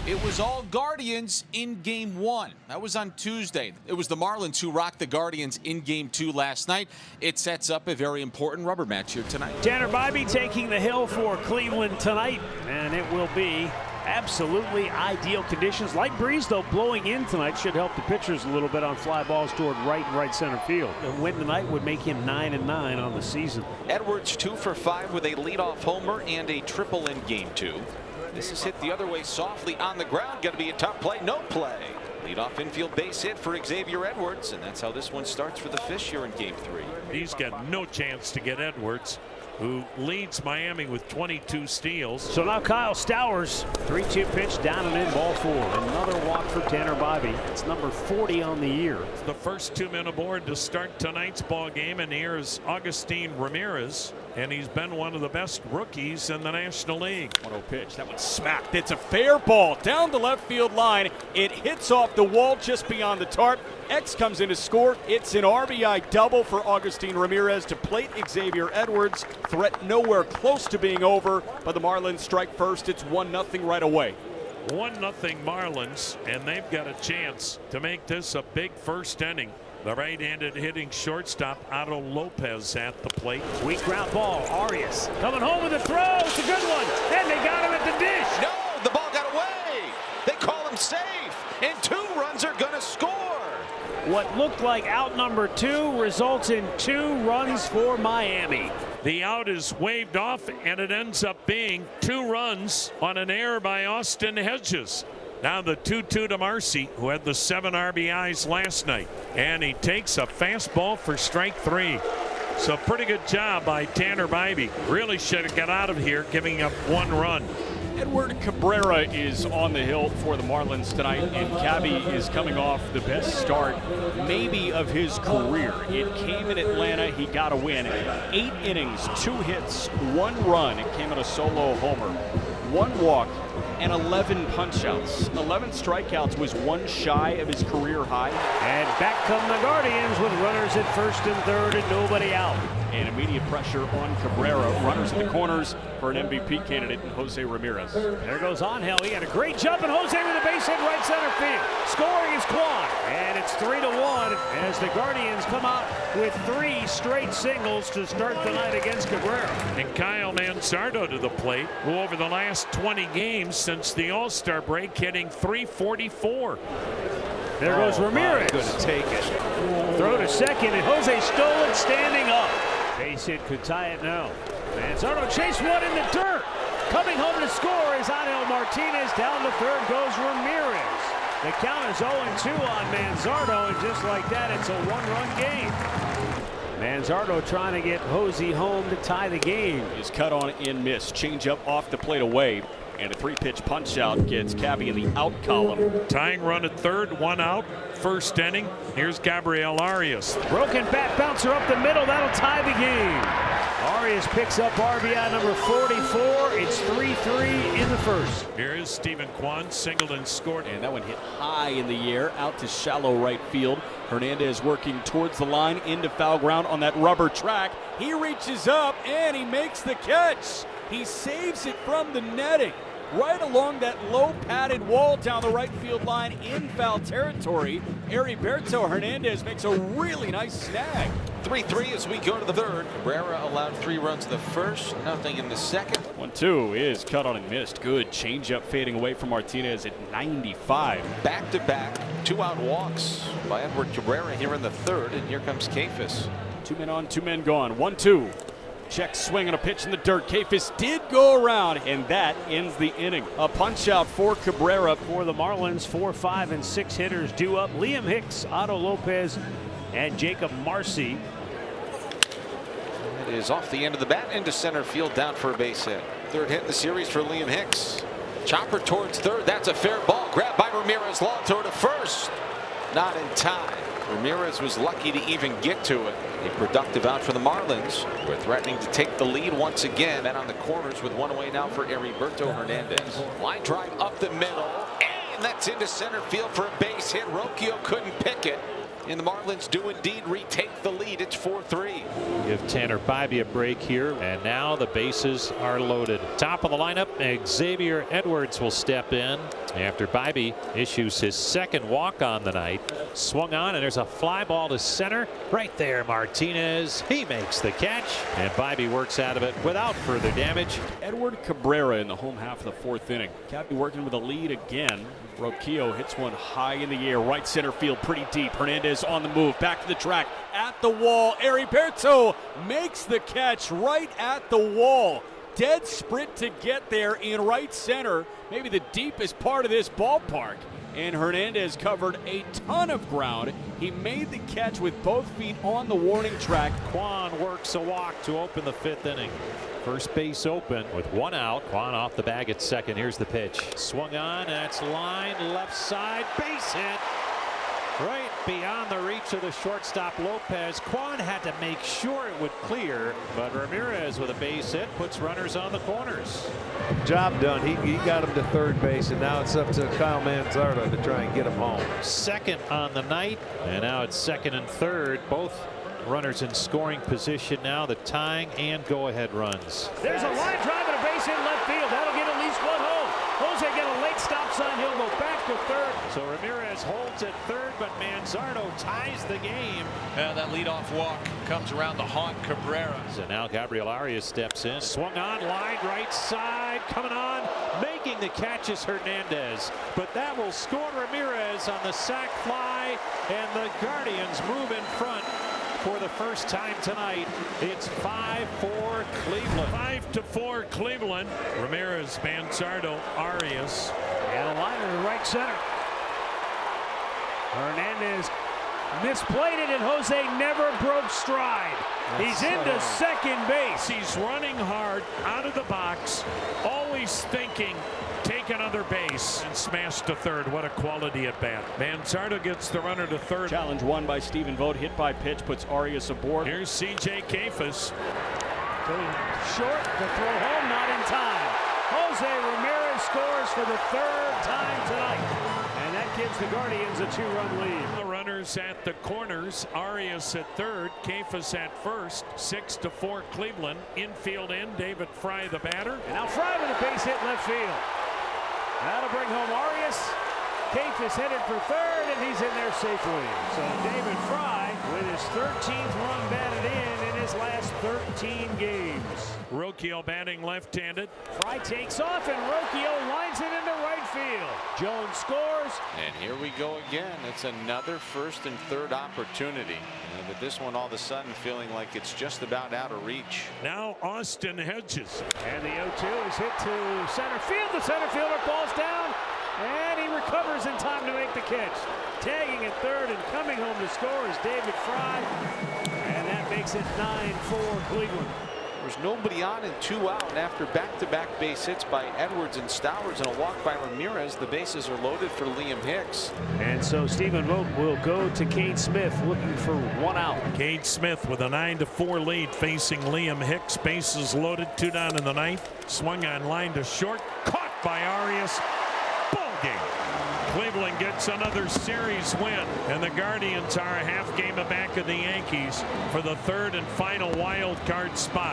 It was all Guardians in Game 1. That was on Tuesday. It was the Marlins who rocked the Guardians in Game 2 last night. It sets up a very important rubber match here tonight. Tanner Bybee taking the hill for Cleveland tonight, and it will be absolutely ideal conditions. Light breeze, though, blowing in tonight should help the pitchers a little bit on fly balls toward right and right center field. A win tonight would make him 9-9 on the season. Edwards 2 for 5 with a leadoff homer and a triple in Game 2. This is hit the other way softly on the ground. Going to be a tough play. No play. Leadoff infield base hit for Xavier Edwards, and that's how this one starts for the Fish here in Game 3. He's got no chance to get Edwards, who leads Miami with 22 steals. So now Kyle Stowers, 3-2 pitch, down and in, ball 4. Another walk for Tanner Bybee. It's number 40 on the year. The first 2 men aboard to start tonight's ball game, and here's Agustin Ramirez, and he's been one of the best rookies in the National League. 1-0 pitch. That one's smacked. It's a fair ball down the left field line. It hits off the wall just beyond the tarp. X comes in to score. It's an RBI double for Agustin Ramirez to plate Xavier Edwards. Threat nowhere close to being over, but the Marlins strike first. It's 1-0 right away. 1-0 Marlins, and they've got a chance to make this a big first inning. The right-handed hitting shortstop Otto Lopez at the plate. Weak ground ball. Arias coming home with a throw. It's a good one. And they got him at the dish. No, the ball got away. They call him safe, and 2 runs are going to score. What looked like out number 2 results in 2 runs for Miami. The out is waved off, and it ends up being 2 runs on an error by Austin Hedges. Now the 2-2 to Marcy, who had the 7 RBIs last night. And he takes a fastball for strike 3. So pretty good job by Tanner Bybee. Really should have got out of here, giving up 1 run. Edward Cabrera is on the hill for the Marlins tonight, and Cabby is coming off the best start maybe of his career. It came in Atlanta. He got a win. 8 innings, 2 hits, 1 run. It came in a solo homer, 1 walk, and 11 punch-outs. 11 strikeouts was 1 shy of his career high. And back come the Guardians with runners at first and third and nobody out. And immediate pressure on Cabrera. Runners in the corners for an MVP candidate in Jose Ramirez. There goes Angel. He had a great jump, and Jose with a base hit right center field. Scoring is Kwan. And it's 3-1 as the Guardians come out with 3 straight singles to start the night against Cabrera. And Kyle Manzardo to the plate, who over the last 20 games since the All-Star break hitting .344. There goes Ramirez. Going to take it. Throw to second, and Jose stole it standing up. Base hit could tie it now. Manzardo chased one in the dirt. Coming home to score is Angel Martinez. Down to third goes Ramirez. The count is 0-2 on Manzardo, and just like that, it's a 1-run game. Manzardo trying to get Jose home to tie the game. Is cut on and missed. Change up off the plate away. And a 3-pitch punch out gets Cabby in the out column. Tying run at third, 1 out. First inning. Here's Gabriel Arias. Broken bat bouncer up the middle. That'll tie the game. Arias picks up RBI number 44. It's 3-3 in the first. Here is Stephen Kwan, singled and scored. And that one hit high in the air, out to shallow right field. Hernandez working towards the line, into foul ground on that rubber track. He reaches up and he makes the catch. He saves it from the netting. Right along that low padded wall down the right field line in foul territory. Heriberto Hernandez makes a really nice snag. 3-3 as we go to the third. Cabrera allowed 3 runs in the first, nothing in the second. 1-2 is cut on and missed. Good changeup fading away from Martinez at 95. Back-to-back 2-out walks by Edward Cabrera here in the third, and here comes Kefis. 2 men on, 2 men gone. 1-2. Check swing on a pitch in the dirt. Kefis did go around, and that ends the inning. A punch out for Cabrera. For the Marlins, 4, 5, and 6 hitters due up. Liam Hicks, Otto Lopez, and Jacob Marcy. It is off the end of the bat into center field, down for a base hit. Third hit in the series for Liam Hicks. Chopper towards third. That's a fair ball. Grabbed by Ramirez. Long throw to first. Not in time. Ramirez was lucky to even get to it. A productive out for the Marlins. We're threatening to take the lead once again. And on the corners with 1 away now for Heriberto Hernandez. Line drive up the middle. And that's into center field for a base hit. Rocchio couldn't pick it. And the Marlins do indeed retake the lead. It's 4-3. Give Tanner Bybee a break here. And now the bases are loaded. Top of the lineup, Xavier Edwards will step in after Bybee issues his second walk on the night. Swung on, and there's a fly ball to center. Right there, Martinez. He makes the catch, and Bybee works out of it without further damage. Edward Cabrera in the home half of the fourth inning. Cabby working with a lead again. Roquillo hits one high in the air, right center field, pretty deep. Hernandez on the move, back to the track, at the wall. Heriberto makes the catch right at the wall. Dead sprint to get there in right center, maybe the deepest part of this ballpark. And Hernandez covered a ton of ground. He made the catch with both feet on the warning track. Kwan works a walk to open the fifth inning. First base open with one out. Kwan off the bag at second. Here's the pitch. Swung on. That's line left side. Base hit. Right beyond the reach of the shortstop Lopez. Kwan had to make sure it would clear, but Ramirez with a base hit puts runners on the corners. Job done. He got him to third base, and now it's up to Kyle Manzardo to try and get him home. Second on the night, and now it's second and third. Both runners in scoring position now. The tying and go-ahead runs. There's a line drive and a base hit left field. That'll get at least one home. Jose get a late stop sign. He'll go back to third. So Ramirez holds at third, but Manzardo ties the game. And that leadoff walk comes around to haunt Cabrera. So now Gabriel Arias steps in. Swung on, line right side, coming on, making the catch is Hernandez. But that will score Ramirez on the sac fly, and the Guardians move in front for the first time tonight. It's 5-4 Cleveland. 5-4 Cleveland. Ramirez, Manzardo, Arias. And a liner to right center. Hernandez misplayed it, and Jose never broke stride. He's into second base. He's running hard out of the box, always thinking, take another base, and smash to third. What a quality at bat. Manzardo gets the runner to third. Challenge won by Stephen Vogt. Hit by pitch puts Arias aboard. Here's C.J. Kefis. Going short, the throw home, not in time. Jose Ramirez scores for the third time tonight. And that gives the Guardians a 2-run lead. The runners at the corners. Arias at third, Kefis at first. 6-4 Cleveland. Infield in, David Fry the batter. And now Fry with a base hit left field. That'll bring home Arias. Kefis headed for third, and he's in there safely. So David Fry with his 13th run batted in his last 13 games. Roquillo batting left-handed. Fry takes off, and Roquillo lines it into right field. Jones scores. And here we go again. It's another first and third opportunity. But this one all of a sudden feeling like it's just about out of reach. Now Austin Hedges. And the 0-2 is hit to center field. The center fielder falls down, and he recovers in time to make the catch. Tagging at third and coming home to score is David Fry. And that makes it 9-4 Cleveland. There's nobody on and two out, and after back-to-back base hits by Edwards and Stowers and a walk by Ramirez, the bases are loaded for Liam Hicks. And so Stephen Vogt will go to Cade Smith looking for one out. Cade Smith with a 9-4 lead facing Liam Hicks. Bases loaded, 2 down in the ninth. Swung on line to short, caught by Arias. Ball game. Cleveland gets another series win, and the Guardians are a half game back of the Yankees for the third and final wild card spot.